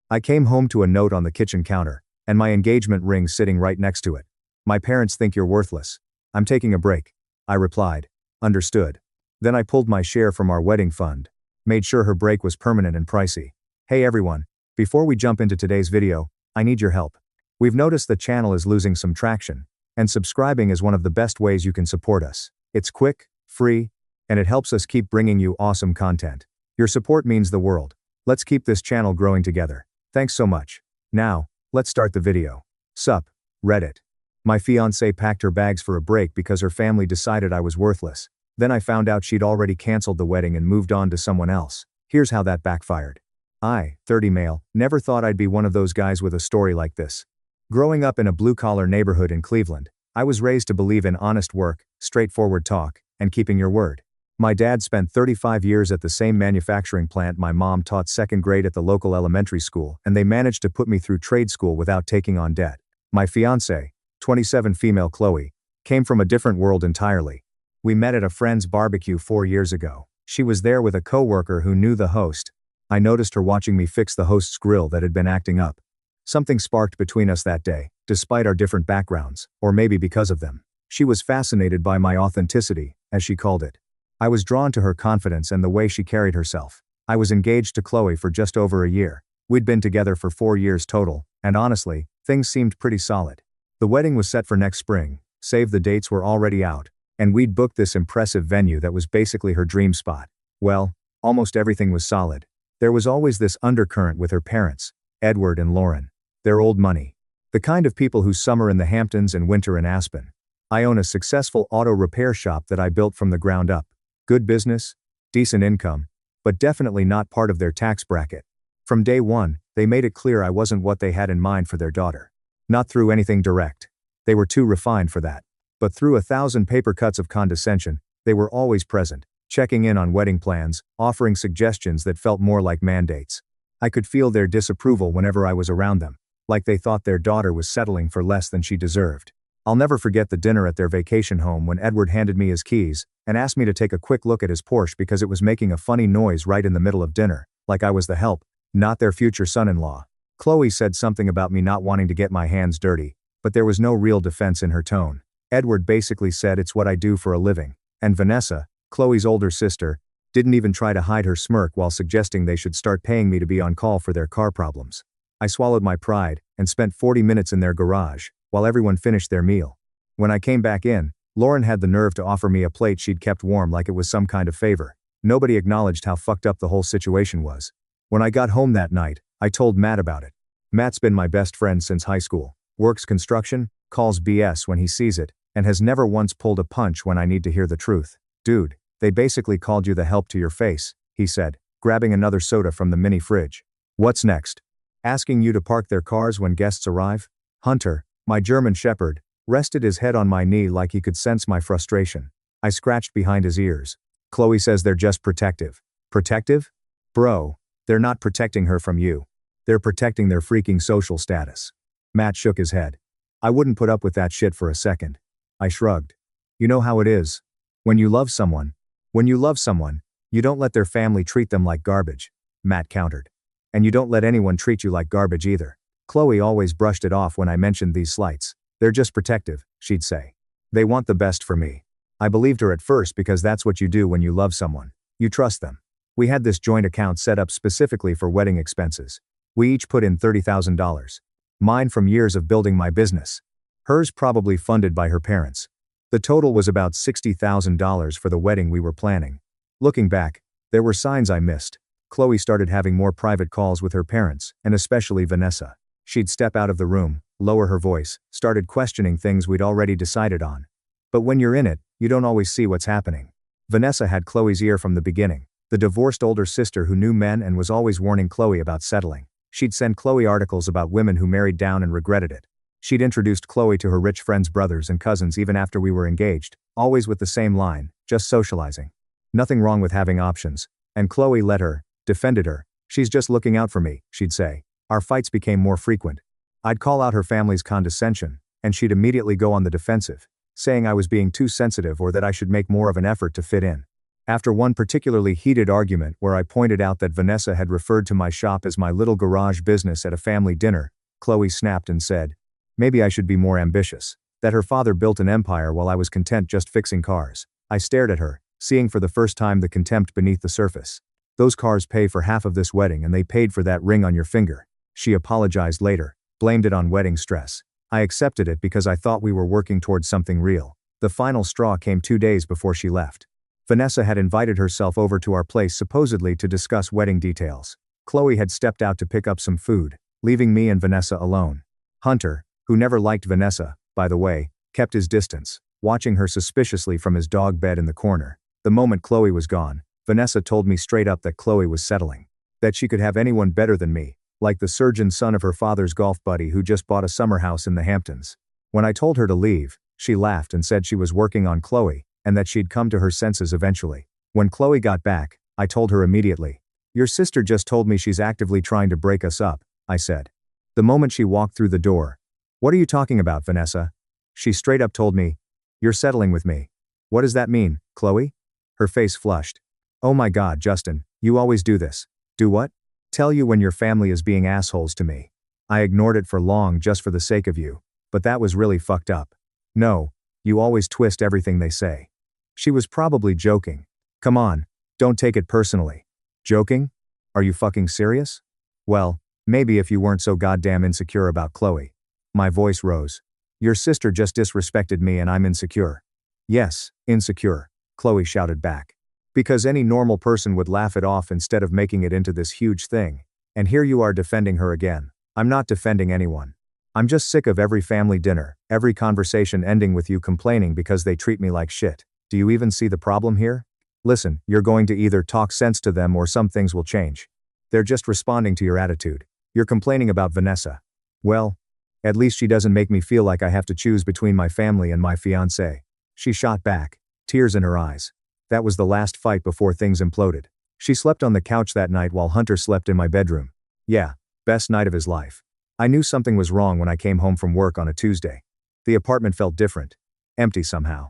I came home to a note on the kitchen counter, and my engagement ring sitting right next to it. My parents think you're worthless. I'm taking a break. I replied. Understood. Then I pulled my share from our wedding fund. Made sure her break was permanent and pricey. Hey everyone. Before we jump into today's video, I need your help. We've noticed the channel is losing some traction, and subscribing is one of the best ways you can support us. It's quick, free, and it helps us keep bringing you awesome content. Your support means the world. Let's keep this channel growing together. Thanks so much. Now, let's start the video. Sup, Reddit. My fiancée packed her bags for a break because her family decided I was worthless. Then I found out she'd already canceled the wedding and moved on to someone else. Here's how that backfired. I, 30 male, never thought I'd be one of those guys with a story like this. Growing up in a blue-collar neighborhood in Cleveland, I was raised to believe in honest work, straightforward talk, and keeping your word. My dad spent 35 years at the same manufacturing plant my mom taught second grade at the local elementary school, and they managed to put me through trade school without taking on debt. My fiancée, 27 female Chloe, came from a different world entirely. We met at a friend's barbecue 4 years ago. She was there with a coworker who knew the host. I noticed her watching me fix the host's grill that had been acting up. Something sparked between us that day, despite our different backgrounds, or maybe because of them. She was fascinated by my authenticity, as she called it. I was drawn to her confidence and the way she carried herself. I was engaged to Chloe for just over a year. We'd been together for 4 years total, and honestly, things seemed pretty solid. The wedding was set for next spring, save the dates were already out, and we'd booked this impressive venue that was basically her dream spot. Well, almost everything was solid. There was always this undercurrent with her parents, Edward and Lauren. They're old money. The kind of people who summer in the Hamptons and winter in Aspen. I own a successful auto repair shop that I built from the ground up. Good business, decent income, but definitely not part of their tax bracket. From day one, they made it clear I wasn't what they had in mind for their daughter. Not through anything direct. They were too refined for that. But through 1,000 paper cuts of condescension, they were always present, checking in on wedding plans, offering suggestions that felt more like mandates. I could feel their disapproval whenever I was around them, like they thought their daughter was settling for less than she deserved. I'll never forget the dinner at their vacation home when Edward handed me his keys and asked me to take a quick look at his Porsche because it was making a funny noise right in the middle of dinner, like I was the help, not their future son-in-law. Chloe said something about me not wanting to get my hands dirty, but there was no real defense in her tone. Edward basically said it's what I do for a living, and Vanessa, Chloe's older sister, didn't even try to hide her smirk while suggesting they should start paying me to be on call for their car problems. I swallowed my pride and spent 40 minutes in their garage, while everyone finished their meal. When I came back in, Lauren had the nerve to offer me a plate she'd kept warm like it was some kind of favor. Nobody acknowledged how fucked up the whole situation was. When I got home that night, I told Matt about it. Matt's been my best friend since high school, works construction, calls BS when he sees it, and has never once pulled a punch when I need to hear the truth. Dude, they basically called you the help to your face, he said, grabbing another soda from the mini fridge. What's next? Asking you to park their cars when guests arrive? Hunter, my German shepherd, rested his head on my knee like he could sense my frustration. I scratched behind his ears. Chloe says they're just protective. Protective? Bro, they're not protecting her from you. They're protecting their freaking social status. Matt shook his head. I wouldn't put up with that shit for a second. I shrugged. You know how it is. When you love someone, you don't let their family treat them like garbage, Matt countered. And you don't let anyone treat you like garbage either. Chloe always brushed it off when I mentioned these slights. They're just protective, she'd say. They want the best for me. I believed her at first because that's what you do when you love someone. You trust them. We had this joint account set up specifically for wedding expenses. We each put in $30,000. Mine from years of building my business. Hers probably funded by her parents. The total was about $60,000 for the wedding we were planning. Looking back, there were signs I missed. Chloe started having more private calls with her parents, and especially Vanessa. She'd step out of the room, lower her voice, started questioning things we'd already decided on. But when you're in it, you don't always see what's happening. Vanessa had Chloe's ear from the beginning, the divorced older sister who knew men and was always warning Chloe about settling. She'd send Chloe articles about women who married down and regretted it. She'd introduced Chloe to her rich friends' brothers and cousins even after we were engaged, always with the same line, just socializing. Nothing wrong with having options. And Chloe let her, defended her. She's just looking out for me, she'd say. Our fights became more frequent. I'd call out her family's condescension, and she'd immediately go on the defensive, saying I was being too sensitive or that I should make more of an effort to fit in. After one particularly heated argument where I pointed out that Vanessa had referred to my shop as my little garage business at a family dinner, Chloe snapped and said, maybe I should be more ambitious. That her father built an empire while I was content just fixing cars. I stared at her, seeing for the first time the contempt beneath the surface. Those cars pay for half of this wedding and they paid for that ring on your finger. She apologized later, blamed it on wedding stress. I accepted it because I thought we were working towards something real. The final straw came 2 days before she left. Vanessa had invited herself over to our place supposedly to discuss wedding details. Chloe had stepped out to pick up some food, leaving me and Vanessa alone. Hunter, who never liked Vanessa, by the way, kept his distance, watching her suspiciously from his dog bed in the corner. The moment Chloe was gone, Vanessa told me straight up that Chloe was settling. That she could have anyone better than me, like the surgeon son of her father's golf buddy who just bought a summer house in the Hamptons. When I told her to leave, she laughed and said she was working on Chloe, and that she'd come to her senses eventually. When Chloe got back, I told her immediately. Your sister just told me she's actively trying to break us up, I said. The moment she walked through the door. What are you talking about, Vanessa? She straight up told me. You're settling with me. What does that mean, Chloe? Her face flushed. Oh my God, Justin, you always do this. Do what? Tell you when your family is being assholes to me. I ignored it for long just for the sake of you, but that was really fucked up. No, you always twist everything they say. She was probably joking. Come on, don't take it personally. Joking? Are you fucking serious? Well, maybe if you weren't so goddamn insecure about Chloe. My voice rose. Your sister just disrespected me and I'm insecure. Yes, insecure, Chloe shouted back. Because any normal person would laugh it off instead of making it into this huge thing. And here you are defending her again. I'm not defending anyone. I'm just sick of every family dinner, every conversation ending with you complaining because they treat me like shit. Do you even see the problem here? Listen, you're going to either talk sense to them or some things will change. They're just responding to your attitude. You're complaining about Vanessa. Well, at least she doesn't make me feel like I have to choose between my family and my fiancé. She shot back, tears in her eyes. That was the last fight before things imploded. She slept on the couch that night while Hunter slept in my bedroom. Yeah, best night of his life. I knew something was wrong when I came home from work on a Tuesday. The apartment felt different. Empty somehow.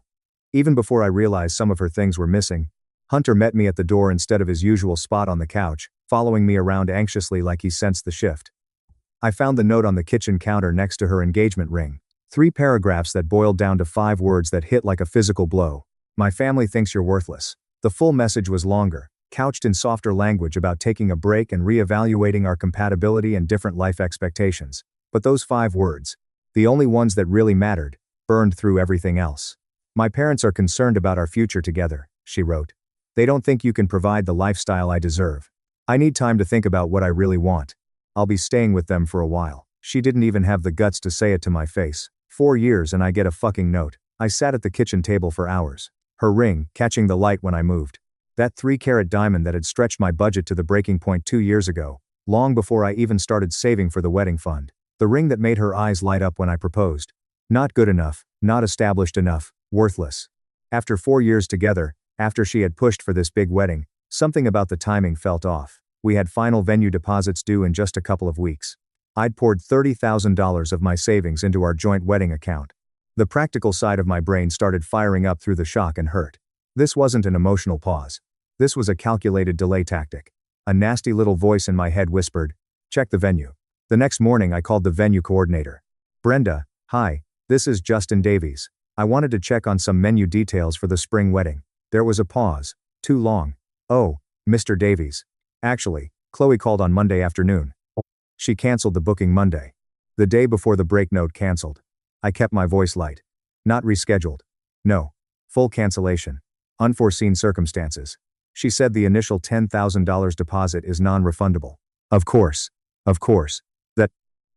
Even before I realized some of her things were missing, Hunter met me at the door instead of his usual spot on the couch, following me around anxiously like he sensed the shift. I found the note on the kitchen counter next to her engagement ring. 3 paragraphs that boiled down to 5 words that hit like a physical blow. My family thinks you're worthless. The full message was longer, couched in softer language about taking a break and reevaluating our compatibility and different life expectations. But those 5 words, the only ones that really mattered, burned through everything else. My parents are concerned about our future together, she wrote. They don't think you can provide the lifestyle I deserve. I need time to think about what I really want. I'll be staying with them for a while. She didn't even have the guts to say it to my face. 4 years and I get a fucking note. I sat at the kitchen table for hours. Her ring, catching the light when I moved. That 3-carat diamond that had stretched my budget to the breaking point 2 years ago, long before I even started saving for the wedding fund. The ring that made her eyes light up when I proposed. Not good enough, not established enough, worthless. After 4 years together, after she had pushed for this big wedding, something about the timing felt off. We had final venue deposits due in just a couple of weeks. I'd poured $30,000 of my savings into our joint wedding account. The practical side of my brain started firing up through the shock and hurt. This wasn't an emotional pause. This was a calculated delay tactic. A nasty little voice in my head whispered, check the venue. The next morning I called the venue coordinator. Brenda, hi, this is Justin Davies. I wanted to check on some menu details for the spring wedding. There was a pause. Too long. Oh, Mr. Davies. Actually, Chloe called on Monday afternoon. She canceled the booking Monday. The day before the break note canceled. I kept my voice light. Not rescheduled. No. Full cancellation. Unforeseen circumstances. She said the initial $10,000 deposit is non-refundable. Of course. Of course.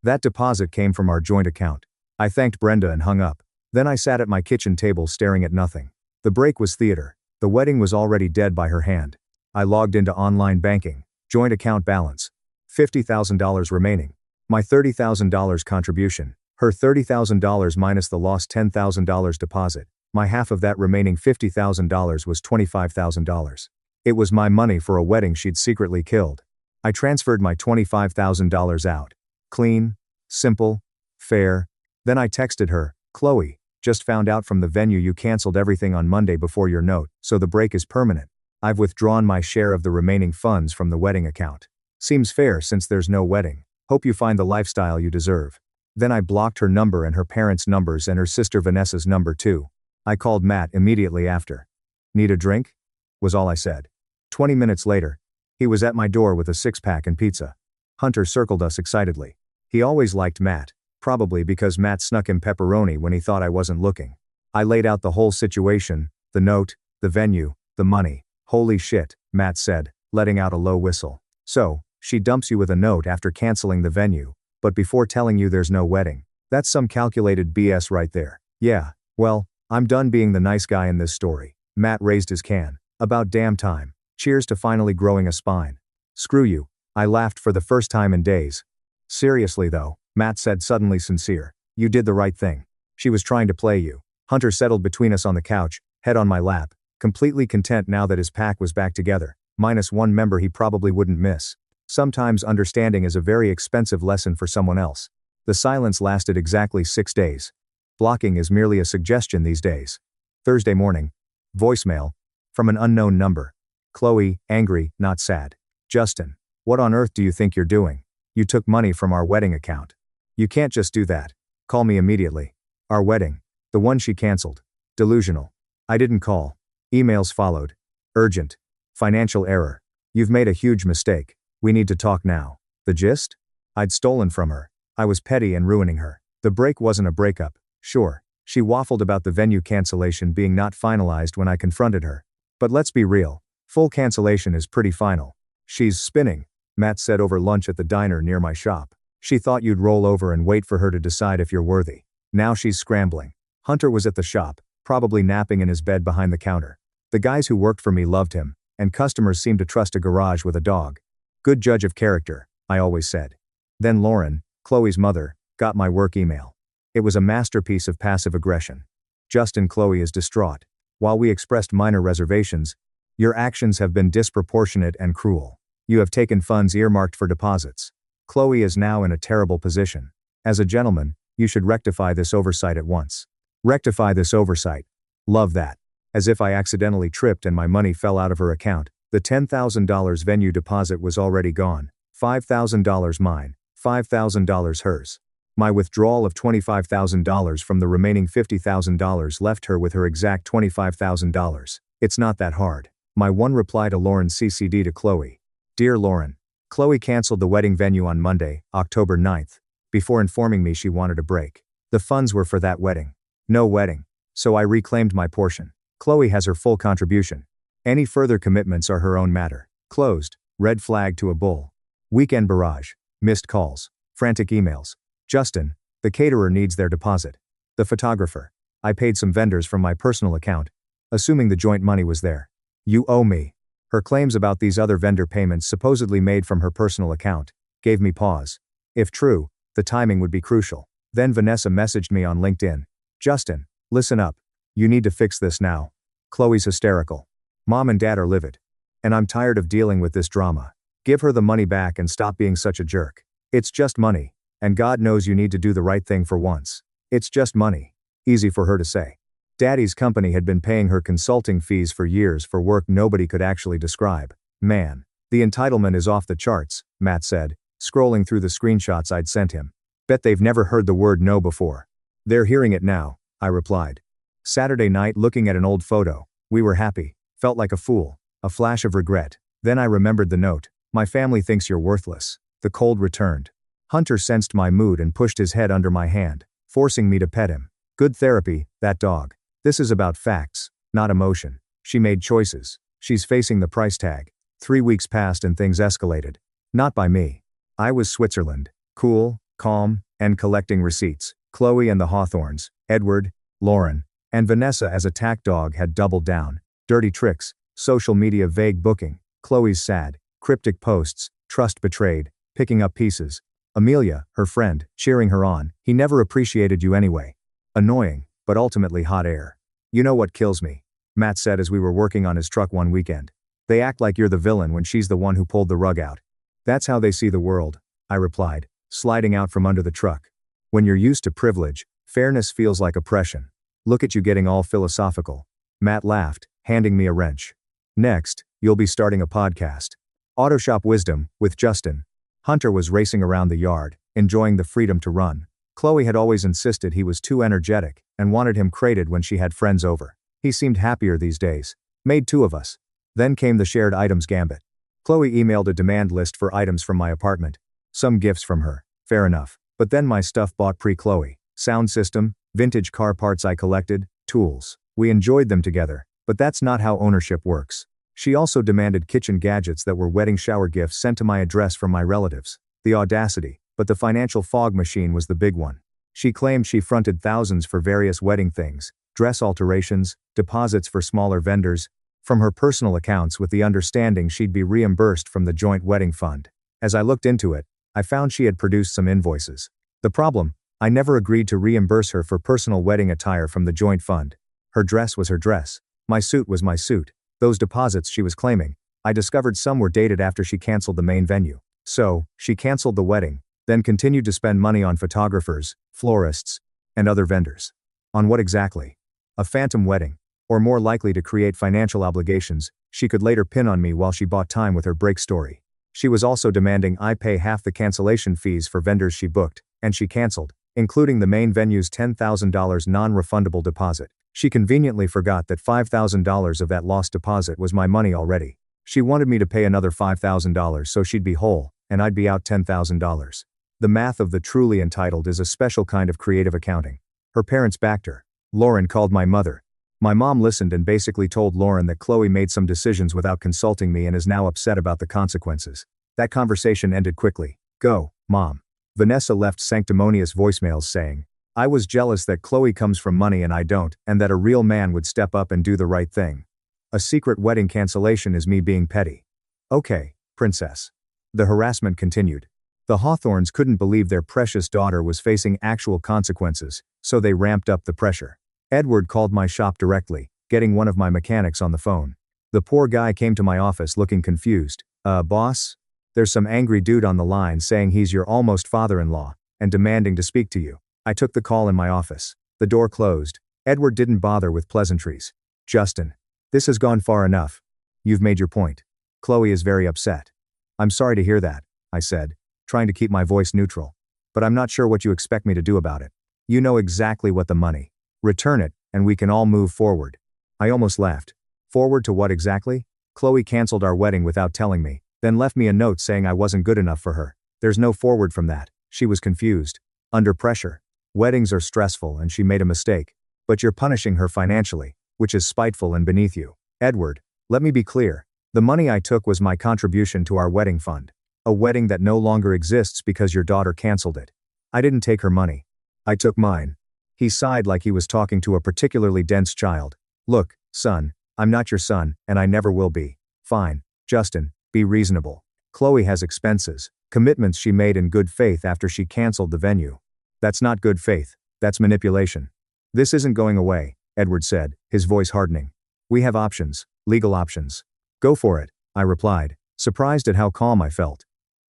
That deposit came from our joint account. I thanked Brenda and hung up. Then I sat at my kitchen table staring at nothing. The break was theater. The wedding was already dead by her hand. I logged into online banking. Joint account balance. $50,000 remaining. My $30,000 contribution. Her $30,000 minus the lost $10,000 deposit. My half of that remaining $50,000 was $25,000. It was my money for a wedding she'd secretly killed. I transferred my $25,000 out. Clean, simple, fair. Then I texted her, Chloe, just found out from the venue you canceled everything on Monday before your note, so the break is permanent. I've withdrawn my share of the remaining funds from the wedding account. Seems fair since there's no wedding. Hope you find the lifestyle you deserve. Then I blocked her number and her parents' numbers and her sister Vanessa's number too. I called Matt immediately after. Need a drink? Was all I said. 20 minutes later, he was at my door with a six-pack and pizza. Hunter circled us excitedly. He always liked Matt, probably because Matt snuck him pepperoni when he thought I wasn't looking. I laid out the whole situation, the note, the venue, the money. Holy shit, Matt said, letting out a low whistle. So, she dumps you with a note after canceling the venue, but before telling you there's no wedding. That's some calculated BS right there. Yeah, well, I'm done being the nice guy in this story. Matt raised his can. About damn time. Cheers to finally growing a spine. Screw you. I laughed for the first time in days. Seriously though, Matt said, suddenly sincere. You did the right thing. She was trying to play you. Hunter settled between us on the couch, head on my lap, completely content now that his pack was back together, minus one member he probably wouldn't miss. Sometimes understanding is a very expensive lesson for someone else. The silence lasted exactly 6 days. Blocking is merely a suggestion these days. Thursday morning. Voicemail. From an unknown number. Chloe, angry, not sad. Justin. What on earth do you think you're doing? You took money from our wedding account. You can't just do that. Call me immediately. Our wedding. The one she canceled. Delusional. I didn't call. Emails followed. Urgent. Financial error. You've made a huge mistake. We need to talk now. The gist? I'd stolen from her. I was petty and ruining her. The break wasn't a breakup. Sure. She waffled about the venue cancellation being not finalized when I confronted her. But let's be real. Full cancellation is pretty final. She's spinning, Matt said over lunch at the diner near my shop. She thought you'd roll over and wait for her to decide if you're worthy. Now she's scrambling. Hunter was at the shop, probably napping in his bed behind the counter. The guys who worked for me loved him, and customers seemed to trust a garage with a dog. Good judge of character, I always said. Then Lauren, Chloe's mother, got my work email. It was a masterpiece of passive aggression. Justin, Chloe is distraught. While we expressed minor reservations, your actions have been disproportionate and cruel. You have taken funds earmarked for deposits. Chloe is now in a terrible position. As a gentleman, you should rectify this oversight at once. Rectify this oversight. Love that. As if I accidentally tripped and my money fell out of her account. The $10,000 venue deposit was already gone. $5,000 mine, $5,000 hers. My withdrawal of $25,000 from the remaining $50,000 left her with her exact $25,000. It's not that hard. My one reply to Lauren CC'd to Chloe. Dear Lauren. Chloe canceled the wedding venue on Monday, October 9th, before informing me she wanted a break. The funds were for that wedding. No wedding. So I reclaimed my portion. Chloe has her full contribution. Any further commitments are her own matter. Closed. Red flag to a bull. Weekend barrage. Missed calls. Frantic emails. Justin, the caterer needs their deposit. The photographer. I paid some vendors from my personal account, assuming the joint money was there. You owe me. Her claims about these other vendor payments supposedly made from her personal account gave me pause. If true, the timing would be crucial. Then Vanessa messaged me on LinkedIn. Justin, listen up. You need to fix this now. Chloe's hysterical. Mom and Dad are livid. And I'm tired of dealing with this drama. Give her the money back and stop being such a jerk. It's just money. And God knows you need to do the right thing for once. It's just money. Easy for her to say. Daddy's company had been paying her consulting fees for years for work nobody could actually describe. Man, the entitlement is off the charts, Matt said, scrolling through the screenshots I'd sent him. Bet they've never heard the word no before. They're hearing it now, I replied. Saturday night, looking at an old photo, we were happy, felt like a fool, a flash of regret. Then I remembered the note. My family thinks you're worthless. The cold returned. Hunter sensed my mood and pushed his head under my hand, forcing me to pet him. Good therapy, that dog. This is about facts, not emotion. She made choices. She's facing the price tag. 3 weeks passed and things escalated. Not by me. I was Switzerland, cool, calm, and collecting receipts. Chloe and the Hawthorns, Edward, Lauren, and Vanessa as attack dog had doubled down. Dirty tricks, social media vague booking, Chloe's sad, cryptic posts, trust betrayed, picking up pieces. Amelia, her friend, cheering her on. He never appreciated you anyway. Annoying, but ultimately hot air. You know what kills me? Matt said as we were working on his truck one weekend. They act like you're the villain when she's the one who pulled the rug out. That's how they see the world, I replied, sliding out from under the truck. When you're used to privilege, fairness feels like oppression. Look at you getting all philosophical. Matt laughed, handing me a wrench. Next, you'll be starting a podcast. Autoshop Wisdom, with Justin. Hunter was racing around the yard, enjoying the freedom to run. Chloe had always insisted he was too energetic, and wanted him crated when she had friends over. He seemed happier these days. Made 2 of us. Then came the shared items gambit. Chloe emailed a demand list for items from my apartment. Some gifts from her. Fair enough. But then my stuff bought pre-Chloe. Sound system, vintage car parts I collected, tools. We enjoyed them together, but that's not how ownership works. She also demanded kitchen gadgets that were wedding shower gifts sent to my address from my relatives. The audacity, but the financial fog machine was the big one. She claimed she fronted thousands for various wedding things, dress alterations, deposits for smaller vendors, from her personal accounts with the understanding she'd be reimbursed from the joint wedding fund. As I looked into it, I found she had produced some invoices. The problem, I never agreed to reimburse her for personal wedding attire from the joint fund. Her dress was her dress. My suit was my suit. Those deposits she was claiming, I discovered some were dated after she canceled the main venue. So, she canceled the wedding, then continued to spend money on photographers, florists, and other vendors. On what exactly? A phantom wedding, or more likely to create financial obligations she could later pin on me while she bought time with her break story. She was also demanding I pay half the cancellation fees for vendors she booked, and she canceled, including the main venue's $10,000 non-refundable deposit. She conveniently forgot that $5,000 of that lost deposit was my money already. She wanted me to pay another $5,000 so she'd be whole, and I'd be out $10,000. The math of the truly entitled is a special kind of creative accounting. Her parents backed her. Lauren called my mother. My mom listened and basically told Lauren that Chloe made some decisions without consulting me and is now upset about the consequences. That conversation ended quickly. Go, Mom. Vanessa left sanctimonious voicemails saying, I was jealous that Chloe comes from money and I don't, and that a real man would step up and do the right thing. A secret wedding cancellation is me being petty. Okay, princess. The harassment continued. The Hawthorns couldn't believe their precious daughter was facing actual consequences, so they ramped up the pressure. Edward called my shop directly, getting one of my mechanics on the phone. The poor guy came to my office looking confused. Boss? There's some angry dude on the line saying he's your almost father-in-law, and demanding to speak to you. I took the call in my office. The door closed. Edward didn't bother with pleasantries. Justin. This has gone far enough. You've made your point. Chloe is very upset. I'm sorry to hear that, I said, trying to keep my voice neutral. But I'm not sure what you expect me to do about it. You know exactly what the money. Return it, and we can all move forward. I almost laughed. Forward to what exactly? Chloe canceled our wedding without telling me, then left me a note saying I wasn't good enough for her. There's no forward from that. She was confused. Under pressure. Weddings are stressful and she made a mistake. But you're punishing her financially, which is spiteful and beneath you. Edward, let me be clear. The money I took was my contribution to our wedding fund. A wedding that no longer exists because your daughter canceled it. I didn't take her money. I took mine. He sighed like he was talking to a particularly dense child. Look, son, I'm not your son, and I never will be. Fine, Justin, be reasonable. Chloe has expenses, commitments she made in good faith after she canceled the venue. That's not good faith, that's manipulation. This isn't going away, Edward said, his voice hardening. We have options, legal options. Go for it, I replied, surprised at how calm I felt.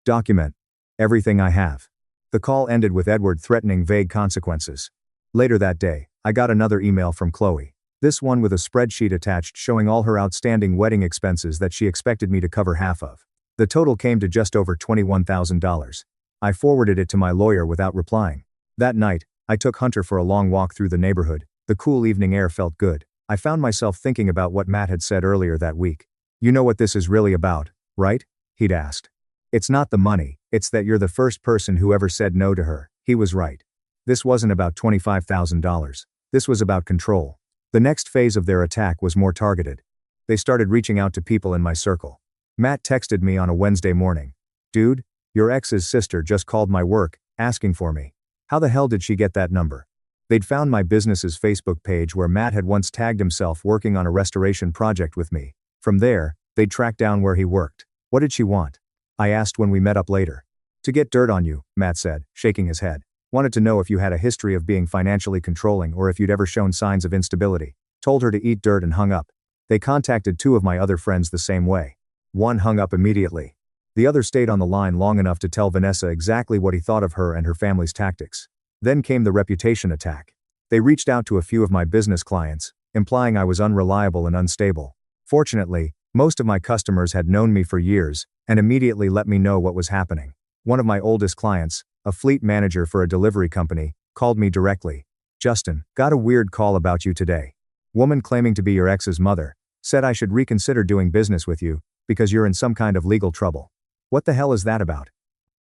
Document everything I have. The call ended with Edward threatening vague consequences. Later that day, I got another email from Chloe. This one with a spreadsheet attached showing all her outstanding wedding expenses that she expected me to cover half of. The total came to just over $21,000. I forwarded it to my lawyer without replying. That night, I took Hunter for a long walk through the neighborhood. The cool evening air felt good. I found myself thinking about what Matt had said earlier that week. You know what this is really about, right? He'd asked. It's not the money, it's that you're the first person who ever said no to her. He was right. This wasn't about $25,000. This was about control. The next phase of their attack was more targeted. They started reaching out to people in my circle. Matt texted me on a Wednesday morning. Dude, your ex's sister just called my work, asking for me. How the hell did she get that number? They'd found my business's Facebook page where Matt had once tagged himself working on a restoration project with me. From there, they'd tracked down where he worked. What did she want? I asked when we met up later. To get dirt on you, Matt said, shaking his head. Wanted to know if you had a history of being financially controlling or if you'd ever shown signs of instability. Told her to eat dirt and hung up. They contacted 2 of my other friends the same way. One hung up immediately. The other stayed on the line long enough to tell Vanessa exactly what he thought of her and her family's tactics. Then came the reputation attack. They reached out to a few of my business clients, implying I was unreliable and unstable. Fortunately, Most of my customers had known me for years, and immediately let me know what was happening. One of my oldest clients, a fleet manager for a delivery company, called me directly. "Justin, got a weird call about you today. Woman claiming to be your ex's mother, said I should reconsider doing business with you, because you're in some kind of legal trouble." "What the hell is that about?"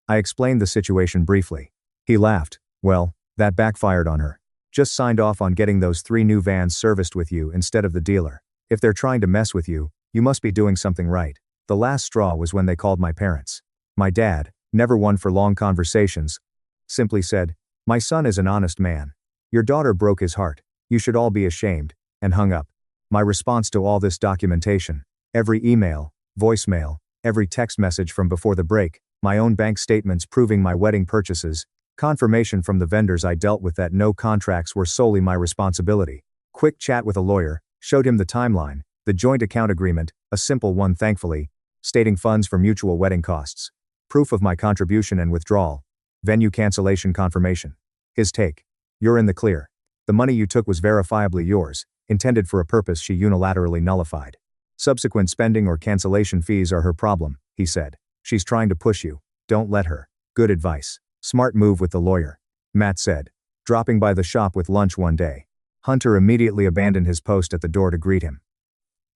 I explained the situation briefly. He laughed. "Well, that backfired on her. Just signed off on getting those 3 new vans serviced with you instead of the dealer. If they're trying to mess with you, you must be doing something right." The last straw was when they called my parents. My dad, never one for long conversations, simply said, "My son is an honest man. Your daughter broke his heart. You should all be ashamed," and hung up. My response to all this documentation, every email, voicemail, every text message from before the break, my own bank statements proving my wedding purchases, confirmation from the vendors I dealt with that no contracts were solely my responsibility, quick chat with a lawyer, showed him the timeline, the joint account agreement, a simple one thankfully, stating funds for mutual wedding costs, proof of my contribution and withdrawal, venue cancellation confirmation. His take: "You're in the clear. The money you took was verifiably yours, intended for a purpose she unilaterally nullified. Subsequent spending or cancellation fees are her problem," he said. "She's trying to push you. Don't let her." Good advice. Smart move with the lawyer. Matt said, dropping by the shop with lunch one day. Hunter immediately abandoned his post at the door to greet him.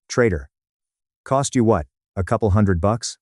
"Traitor. Cost you what, a couple $100?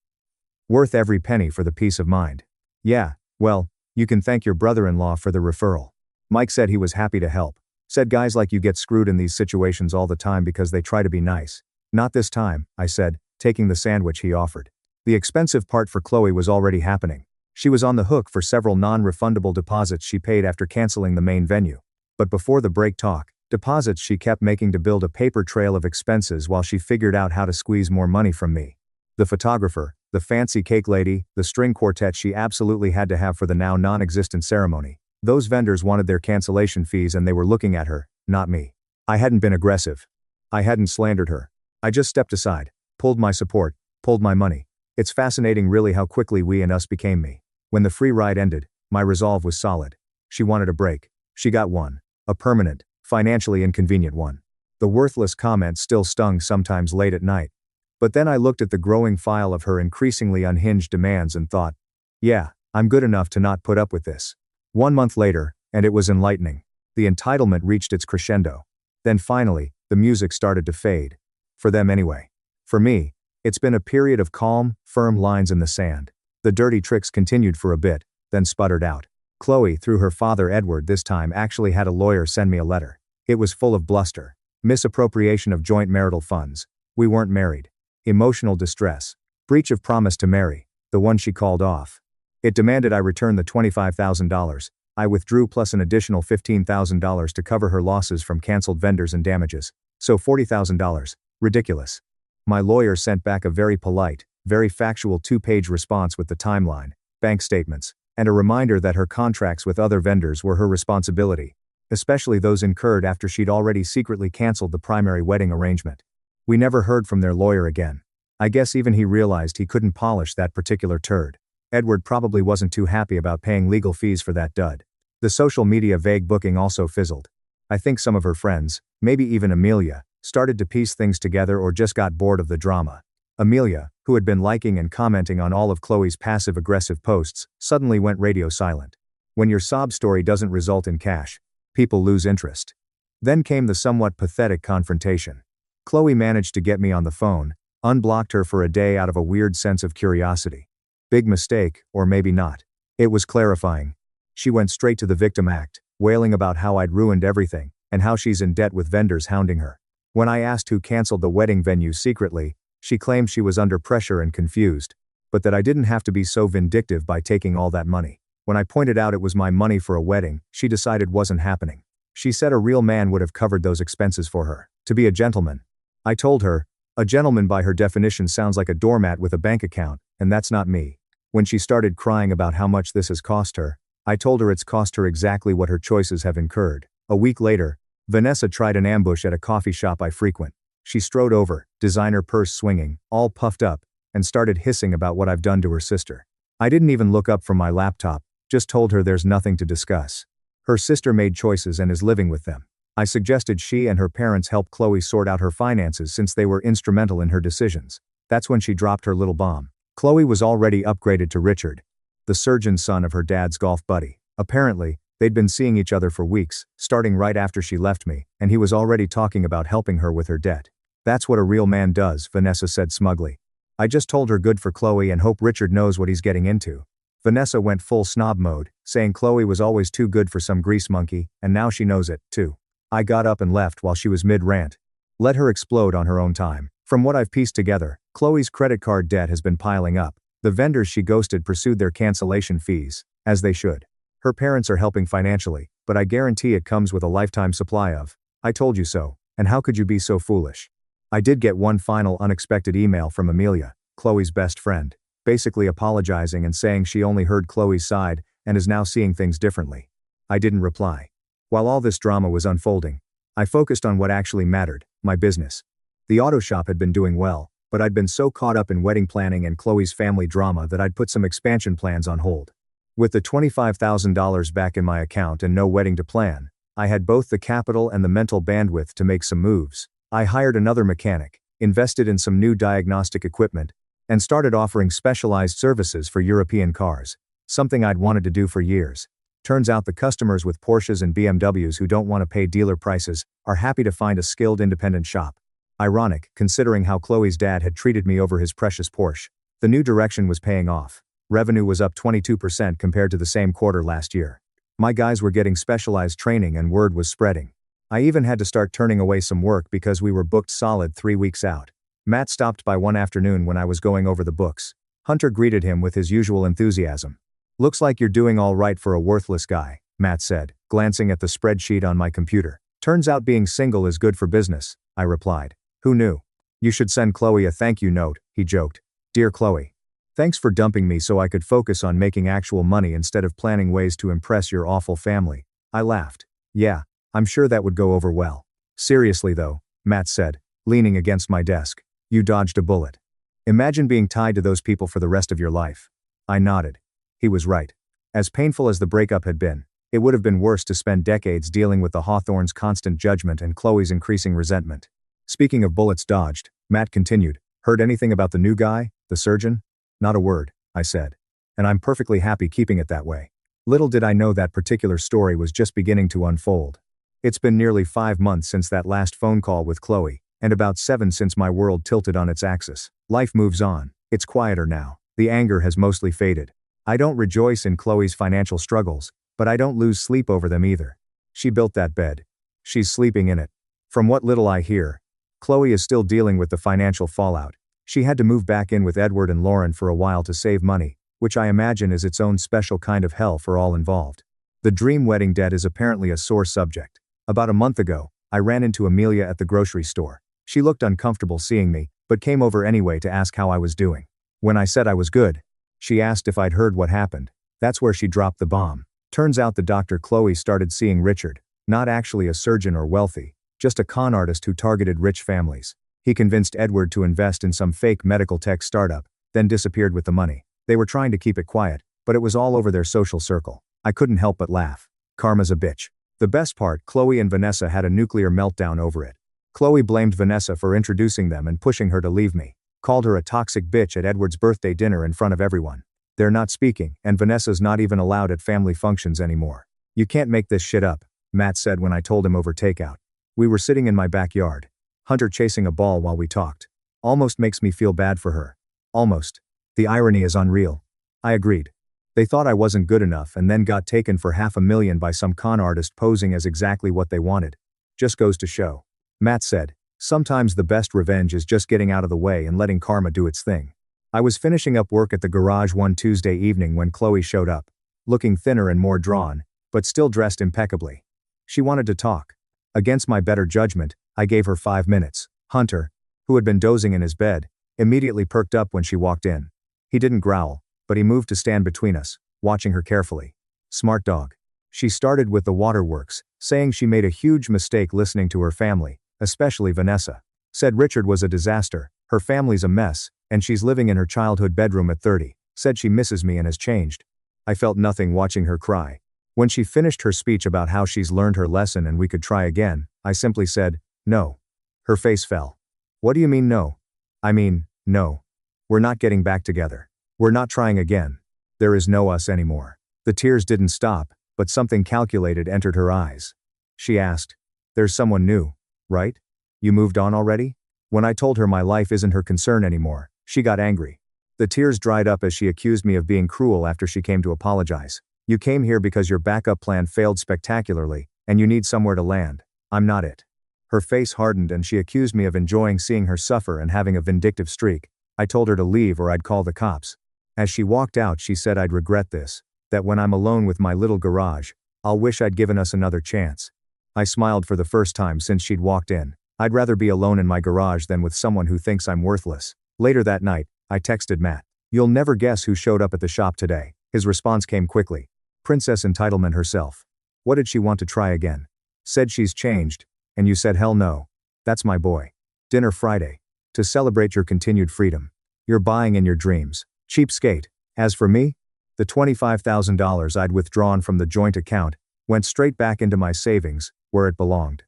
Worth every penny for the peace of mind." "Yeah, well, you can thank your brother-in-law for the referral." Mike said he was happy to help. Said guys like you get screwed in these situations all the time because they try to be nice. "Not this time," I said, taking the sandwich he offered. The expensive part for Chloe was already happening. She was on the hook for several non-refundable deposits she paid after canceling the main venue. But before the break talk, deposits she kept making to build a paper trail of expenses while she figured out how to squeeze more money from me. The photographer, the fancy cake lady, the string quartet she absolutely had to have for the now non-existent ceremony. Those vendors wanted their cancellation fees and they were looking at her, not me. I hadn't been aggressive. I hadn't slandered her. I just stepped aside, pulled my support, pulled my money. It's fascinating really how quickly we and us became me. When the free ride ended, my resolve was solid. She wanted a break. She got one. A permanent, financially inconvenient one. The worthless comments still stung sometimes late at night. But then I looked at the growing file of her increasingly unhinged demands and thought, yeah, I'm good enough to not put up with this. 1 month later, and it was enlightening. The entitlement reached its crescendo. Then finally, the music started to fade. For them anyway. For me, it's been a period of calm, firm lines in the sand. The dirty tricks continued for a bit, then sputtered out. Chloe, through her father Edward this time actually had a lawyer send me a letter. It was full of bluster. Misappropriation of joint marital funds. We weren't married. Emotional distress. Breach of promise to marry. The one she called off. It demanded I return the $25,000. I withdrew plus an additional $15,000 to cover her losses from canceled vendors and damages. So $40,000. Ridiculous. My lawyer sent back a very polite, very factual 2-page response with the timeline, bank statements, and a reminder that her contracts with other vendors were her responsibility, especially those incurred after she'd already secretly canceled the primary wedding arrangement. We never heard from their lawyer again. I guess even he realized he couldn't polish that particular turd. Edward probably wasn't too happy about paying legal fees for that dud. The social media vague booking also fizzled. I think some of her friends, maybe even Amelia, started to piece things together or just got bored of the drama. Amelia, who had been liking and commenting on all of Chloe's passive-aggressive posts, suddenly went radio silent. When your sob story doesn't result in cash, people lose interest. Then came the somewhat pathetic confrontation. Chloe managed to get me on the phone, unblocked her for a day out of a weird sense of curiosity. Big mistake, or maybe not. It was clarifying. She went straight to the victim act, wailing about how I'd ruined everything, and how she's in debt with vendors hounding her. When I asked who canceled the wedding venue secretly, she claimed she was under pressure and confused, but that I didn't have to be so vindictive by taking all that money. When I pointed out it was my money for a wedding, she decided wasn't happening. She said a real man would have covered those expenses for her. To be a gentleman. I told her, a gentleman by her definition sounds like a doormat with a bank account, and that's not me. When she started crying about how much this has cost her, I told her it's cost her exactly what her choices have incurred. A week later, Vanessa tried an ambush at a coffee shop I frequent. She strode over, designer purse swinging, all puffed up, and started hissing about what I've done to her sister. I didn't even look up from my laptop, just told her there's nothing to discuss. Her sister made choices and is living with them. I suggested she and her parents help Chloe sort out her finances since they were instrumental in her decisions. That's when she dropped her little bomb. Chloe was already upgraded to Richard, the surgeon's son of her dad's golf buddy. Apparently, they'd been seeing each other for weeks, starting right after she left me, and he was already talking about helping her with her debt. That's what a real man does, Vanessa said smugly. I just told her good for Chloe and hope Richard knows what he's getting into. Vanessa went full snob mode, saying Chloe was always too good for some grease monkey, and now she knows it, too. I got up and left while she was mid-rant. Let her explode on her own time. From what I've pieced together, Chloe's credit card debt has been piling up. The vendors she ghosted pursued their cancellation fees, as they should. Her parents are helping financially, but I guarantee it comes with a lifetime supply of, I told you so, and how could you be so foolish? I did get one final unexpected email from Amelia, Chloe's best friend, basically apologizing and saying she only heard Chloe's side and is now seeing things differently. I didn't reply. While all this drama was unfolding, I focused on what actually mattered, my business. The auto shop had been doing well, but I'd been so caught up in wedding planning and Chloe's family drama that I'd put some expansion plans on hold. With the $25,000 back in my account and no wedding to plan, I had both the capital and the mental bandwidth to make some moves. I hired another mechanic, invested in some new diagnostic equipment, and started offering specialized services for European cars, something I'd wanted to do for years. Turns out the customers with Porsches and BMWs who don't want to pay dealer prices are happy to find a skilled independent shop. Ironic, considering how Chloe's dad had treated me over his precious Porsche. The new direction was paying off. Revenue was up 22% compared to the same quarter last year. My guys were getting specialized training and word was spreading. I even had to start turning away some work because we were booked solid 3 weeks out. Matt stopped by one afternoon when I was going over the books. Hunter greeted him with his usual enthusiasm. Looks like you're doing all right for a worthless guy, Matt said, glancing at the spreadsheet on my computer. Turns out being single is good for business, I replied. Who knew? You should send Chloe a thank you note, he joked. Dear Chloe. Thanks for dumping me so I could focus on making actual money instead of planning ways to impress your awful family. I laughed. Yeah, I'm sure that would go over well. Seriously though, Matt said, leaning against my desk. You dodged a bullet. Imagine being tied to those people for the rest of your life. I nodded. He was right. As painful as the breakup had been, it would have been worse to spend decades dealing with the Hawthorns' constant judgment and Chloe's increasing resentment. Speaking of bullets dodged, Matt continued, heard anything about the new guy, the surgeon? Not a word, I said. And I'm perfectly happy keeping it that way. Little did I know that particular story was just beginning to unfold. It's been nearly 5 months since that last phone call with Chloe, and about 7 since my world tilted on its axis. Life moves on. It's quieter now. The anger has mostly faded. I don't rejoice in Chloe's financial struggles, but I don't lose sleep over them either. She built that bed. She's sleeping in it. From what little I hear, Chloe is still dealing with the financial fallout. She had to move back in with Edward and Lauren for a while to save money, which I imagine is its own special kind of hell for all involved. The dream wedding debt is apparently a sore subject. About a month ago, I ran into Amelia at the grocery store. She looked uncomfortable seeing me, but came over anyway to ask how I was doing. When I said I was good, she asked if I'd heard what happened. That's where she dropped the bomb. Turns out the doctor Chloe started seeing Richard, not actually a surgeon or wealthy, just a con artist who targeted rich families. He convinced Edward to invest in some fake medical tech startup, then disappeared with the money. They were trying to keep it quiet, but it was all over their social circle. I couldn't help but laugh. Karma's a bitch. The best part, Chloe and Vanessa had a nuclear meltdown over it. Chloe blamed Vanessa for introducing them and pushing her to leave me. Called her a toxic bitch at Edward's birthday dinner in front of everyone. They're not speaking, and Vanessa's not even allowed at family functions anymore. You can't make this shit up, Matt said when I told him over takeout. We were sitting in my backyard. Hunter chasing a ball while we talked. Almost makes me feel bad for her. Almost. The irony is unreal. I agreed. They thought I wasn't good enough and then got taken for $500,000 by some con artist posing as exactly what they wanted. Just goes to show. Matt said, sometimes the best revenge is just getting out of the way and letting karma do its thing. I was finishing up work at the garage one Tuesday evening when Chloe showed up, looking thinner and more drawn, but still dressed impeccably. She wanted to talk. Against my better judgment, I gave her 5 minutes. Hunter, who had been dozing in his bed, immediately perked up when she walked in. He didn't growl, but he moved to stand between us, watching her carefully. Smart dog. She started with the waterworks, saying she made a huge mistake listening to her family, especially Vanessa. Said Richard was a disaster, her family's a mess, and she's living in her childhood bedroom at 30. Said she misses me and has changed. I felt nothing watching her cry. When she finished her speech about how she's learned her lesson and we could try again, I simply said, no. Her face fell. What do you mean no? I mean, No. We're not getting back together. We're not trying again. There is no us anymore. The tears didn't stop, but something calculated entered her eyes. She asked, "There's someone new, right? You moved on already?" When I told her my life isn't her concern anymore, she got angry. The tears dried up as she accused me of being cruel after she came to apologize. "You came here because your backup plan failed spectacularly, and you need somewhere to land. I'm not it." Her face hardened and she accused me of enjoying seeing her suffer and having a vindictive streak. I told her to leave or I'd call the cops. As she walked out, she said I'd regret this, that when I'm alone with my little garage, I'll wish I'd given us another chance. I smiled for the first time since she'd walked in. I'd rather be alone in my garage than with someone who thinks I'm worthless. Later that night, I texted Matt. "You'll never guess who showed up at the shop today." His response came quickly. Princess Entitlement herself. "What did she want to try again?" "Said she's changed." "And you said hell no." "That's my boy." "Dinner Friday. To celebrate your continued freedom. You're buying in your dreams. Cheapskate." As for me, the $25,000 I'd withdrawn from the joint account went straight back into my savings, where it belonged.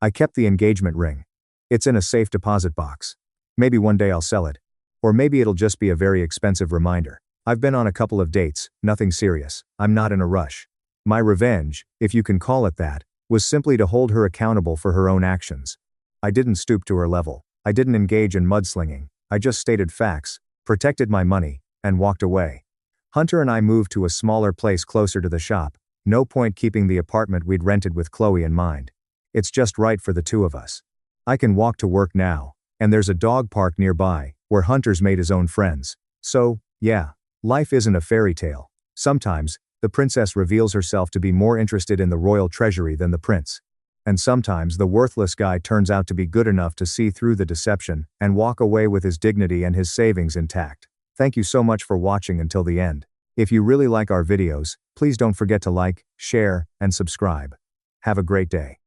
I kept the engagement ring. It's in a safe deposit box. Maybe one day I'll sell it. Or maybe it'll just be a very expensive reminder. I've been on a couple of dates, nothing serious. I'm not in a rush. My revenge, if you can call it that, was simply to hold her accountable for her own actions. I didn't stoop to her level. I didn't engage in mudslinging. I just stated facts, protected my money, and walked away. Hunter and I moved to a smaller place closer to the shop. No point keeping the apartment we'd rented with Chloe in mind. It's just right for the two of us. I can walk to work now, and there's a dog park nearby, where Hunter's made his own friends. So, yeah, life isn't a fairy tale. Sometimes, the princess reveals herself to be more interested in the royal treasury than the prince. And sometimes the worthless guy turns out to be good enough to see through the deception and walk away with his dignity and his savings intact. Thank you so much for watching until the end. If you really like our videos, please don't forget to like, share, and subscribe. Have a great day.